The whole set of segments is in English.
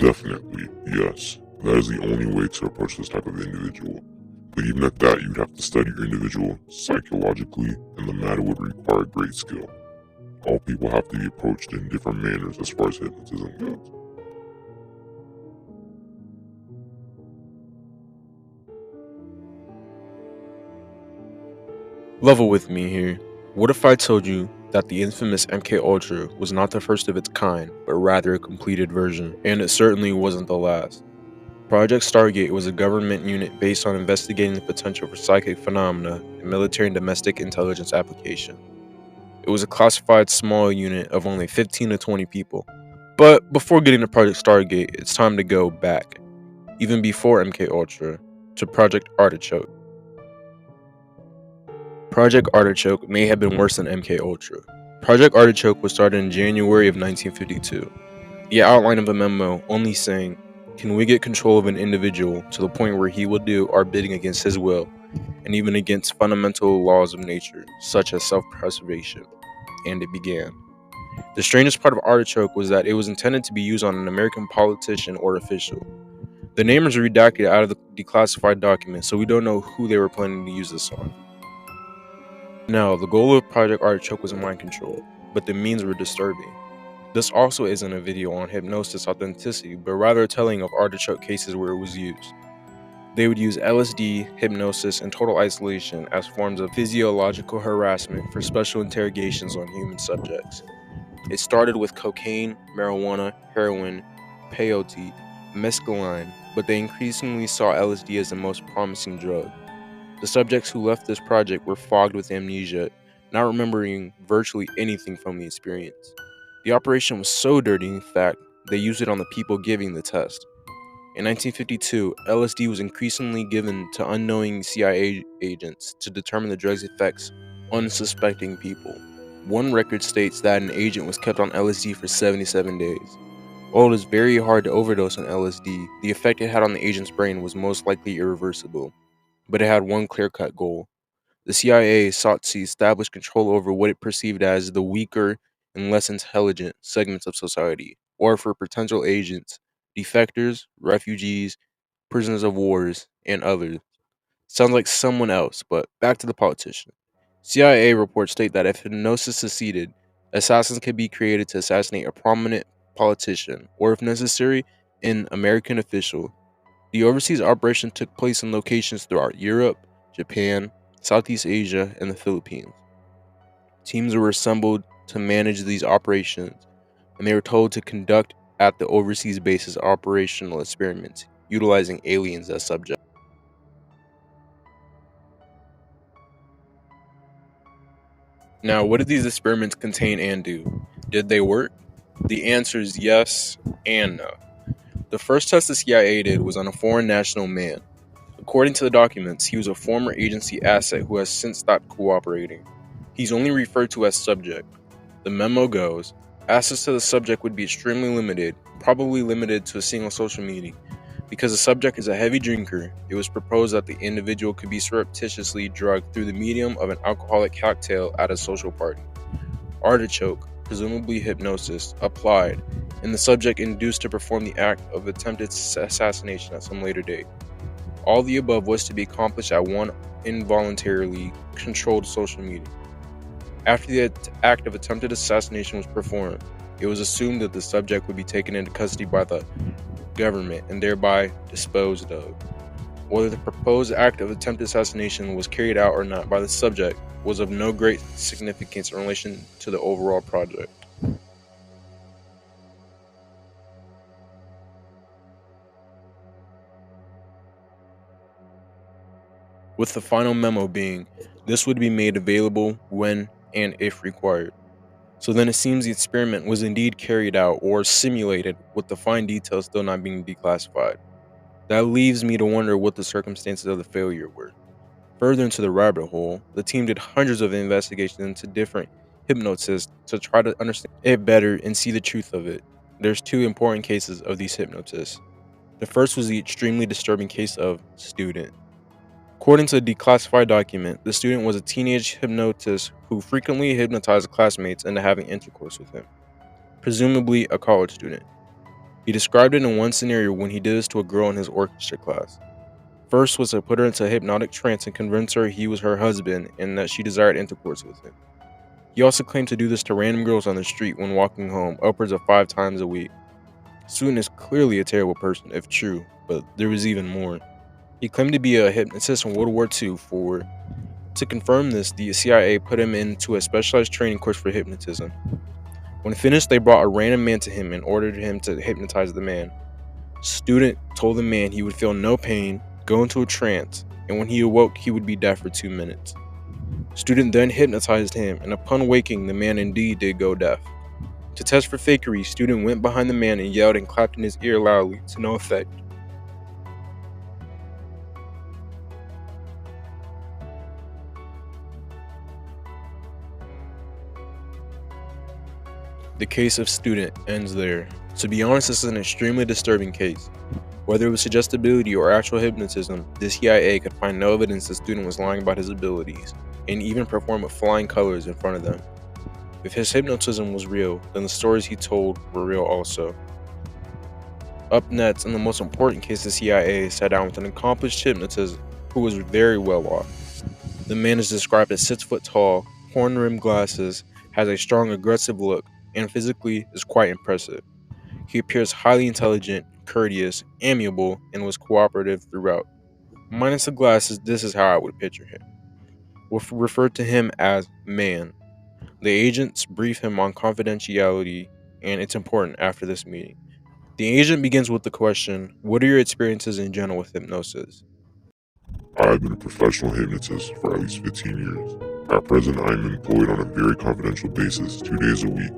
Definitely, yes. That is the only way to approach this type of individual. But even at that, you'd have to study your individual psychologically, and the matter would require great skill. All people have to be approached in different manners as far as hypnotism goes. Level with me here. What if I told you that the infamous MK Ultra was not the first of its kind, but rather a completed version, and it certainly wasn't the last? Project Stargate was a government unit based on investigating the potential for psychic phenomena in military and domestic intelligence application. It was a classified small unit of only 15 to 20 people. But before getting to Project Stargate, it's time to go back, even before MK Ultra, to Project Artichoke. Project Artichoke may have been worse than MK Ultra. Project Artichoke was started in January of 1952. The outline of a memo only saying, "Can we get control of an individual to the point where he will do our bidding against his will, and even against fundamental laws of nature, such as self-preservation?" And it began. The strangest part of Artichoke was that it was intended to be used on an American politician or official. The name is redacted out of the declassified document, so we don't know who they were planning to use this on. Now, the goal of Project Artichoke was mind control, but the means were disturbing. This also isn't a video on hypnosis authenticity, but rather a telling of Artichoke cases where it was used. They would use LSD, hypnosis, and total isolation as forms of physiological harassment for special interrogations on human subjects. It started with cocaine, marijuana, heroin, peyote, mescaline, but they increasingly saw LSD as the most promising drug. The subjects who left this project were fogged with amnesia, not remembering virtually anything from the experience. The operation was so dirty, in fact, they used it on the people giving the test. In 1952, LSD was increasingly given to unknowing CIA agents to determine the drug's effects on unsuspecting people. One record states that an agent was kept on LSD for 77 days. While it is very hard to overdose on LSD, the effect it had on the agent's brain was most likely irreversible. But it had one clear-cut goal. The CIA sought to establish control over what it perceived as the weaker and less intelligent segments of society, or for potential agents, defectors, refugees, prisoners of wars, and others. Sounds like someone else, but back to the politician. CIA reports state that if hypnosis succeeded, assassins could be created to assassinate a prominent politician, or if necessary, an American official. The overseas operation took place in locations throughout Europe, Japan, Southeast Asia, and the Philippines. Teams were assembled to manage these operations, and they were told to conduct at the overseas bases operational experiments, utilizing aliens as subjects. Now, what did these experiments contain and do? Did they work? The answer is yes and no. The first test the CIA did was on a foreign national man. According to the documents, he was a former agency asset who has since stopped cooperating. He's only referred to as subject. The memo goes, access to the subject would be extremely limited, probably limited to a single social meeting. Because the subject is a heavy drinker, it was proposed that the individual could be surreptitiously drugged through the medium of an alcoholic cocktail at a social party. Artichoke, presumably hypnosis, applied, and the subject induced to perform the act of attempted assassination at some later date. All the above was to be accomplished at one involuntarily controlled social meeting. After the act of attempted assassination was performed, it was assumed that the subject would be taken into custody by the government and thereby disposed of. Whether the proposed act of attempted assassination was carried out or not by the subject was of no great significance in relation to the overall project. With the final memo being, this would be made available when and if required. So then it seems the experiment was indeed carried out or simulated, with the fine details still not being declassified. That leaves me to wonder what the circumstances of the failure were. Further into the rabbit hole, the team did hundreds of investigations into different hypnotists to try to understand it better and see the truth of it. There's two important cases of these hypnotists. The first was the extremely disturbing case of student. According to a declassified document, the student was a teenage hypnotist who frequently hypnotized classmates into having intercourse with him, presumably a college student. He described it in one scenario when he did this to a girl in his orchestra class. First was to put her into a hypnotic trance and convince her he was her husband and that she desired intercourse with him. He also claimed to do this to random girls on the street when walking home, upwards of 5 times a week. The student is clearly a terrible person, if true, but there was even more. He claimed to be a hypnotist in World War II. To confirm this, the CIA put him into a specialized training course for hypnotism. When finished, they brought a random man to him and ordered him to hypnotize the man. Student told the man he would feel no pain, go into a trance, and when he awoke, he would be deaf for 2 minutes. Student then hypnotized him, and upon waking, the man indeed did go deaf. To test for fakery, student went behind the man and yelled and clapped in his ear loudly, to no effect. The case of student ends there. To be honest, this is an extremely disturbing case. Whether it was suggestibility or actual hypnotism, the CIA could find no evidence the student was lying about his abilities, and even perform with flying colors in front of them. If his hypnotism was real, then the stories he told were real also. Up next, in the most important case, the CIA sat down with an accomplished hypnotist who was very well off. The man is described as 6 foot tall, horn-rimmed glasses, has a strong aggressive look, and physically is quite impressive. He appears highly intelligent, courteous, amiable, and was cooperative throughout. Minus the glasses, this is how I would picture him. We'll refer to him as Man. The agents brief him on confidentiality, and it's important after this meeting. The agent begins with the question, what are your experiences in general with hypnosis? I have been a professional hypnotist for at least 15 years. At present, I am employed on a very confidential basis 2 days a week,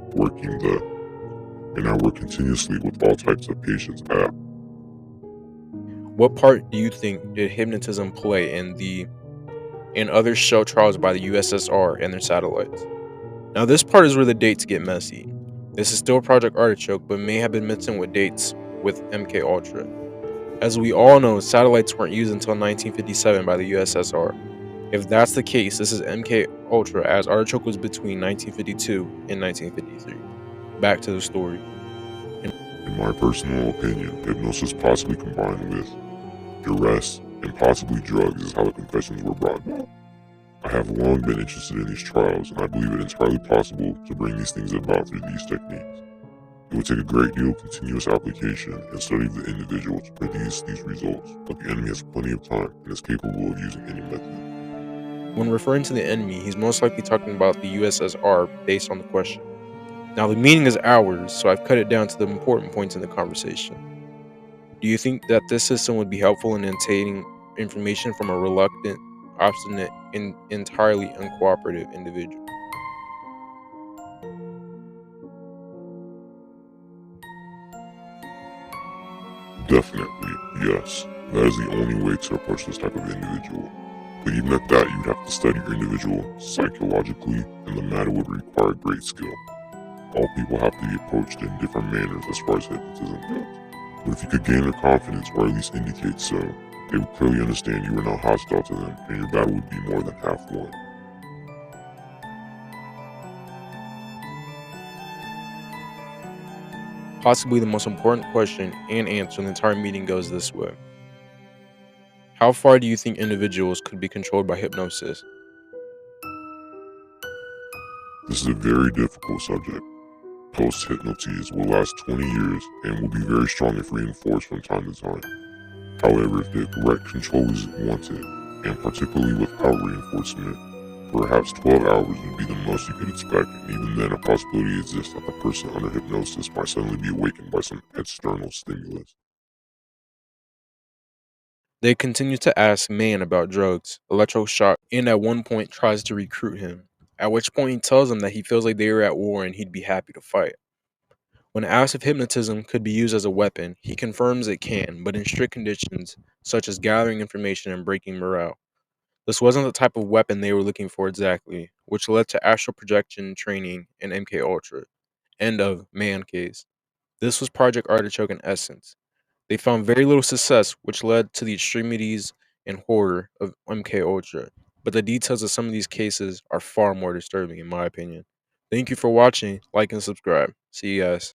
and I work continuously with all types of patients at. What part do you think did hypnotism play in other shell trials by the USSR and their satellites? Now this part is where the dates get messy. This is still Project Artichoke, but may have been mixing with dates with MK Ultra. As we all know, satellites weren't used until 1957 by the USSR. If that's the case, this is MK Ultra, as Artichoke was between 1952 and 1953. Back to the story. In my personal opinion, hypnosis possibly combined with duress and possibly drugs is how the confessions were brought about. I have long been interested in these trials, and I believe it entirely possible to bring these things about through these techniques. It would take a great deal of continuous application and study of the individual to produce these results, but the enemy has plenty of time and is capable of using any method. When referring to the enemy, he's most likely talking about the USSR based on the question. Now the meaning is ours, so I've cut it down to the important points in the conversation. Do you think that this system would be helpful in obtaining information from a reluctant, obstinate, and entirely uncooperative individual? Definitely, yes. That is the only way to approach this type of individual. But even at that, you'd have to study your individual psychologically, and the matter would require great skill. All people have to be approached in different manners as far as hypnotism goes. But if you could gain their confidence, or at least indicate so, they would clearly understand you were not hostile to them, and your battle would be more than half won. Possibly the most important question and answer in the entire meeting goes this way. How far do you think individuals could be controlled by hypnosis? This is a very difficult subject. Post-hypnosis will last 20 years and will be very strong if reinforced from time to time. However, if the correct control is wanted, and particularly without reinforcement, perhaps 12 hours would be the most you could expect, and even then a possibility exists that the person under hypnosis might suddenly be awakened by some external stimulus. They continue to ask Man about drugs, electroshock, and at one point tries to recruit him, at which point he tells them that he feels like they are at war and he'd be happy to fight. When asked if hypnotism could be used as a weapon, he confirms it can, but in strict conditions, such as gathering information and breaking morale. This wasn't the type of weapon they were looking for exactly, which led to astral projection training in MK Ultra. End of Man case. This was Project Artichoke in essence. They found very little success, which led to the extremities and horror of MK Ultra. But the details of some of these cases are far more disturbing in my opinion. Thank you for watching, like and subscribe. See you guys.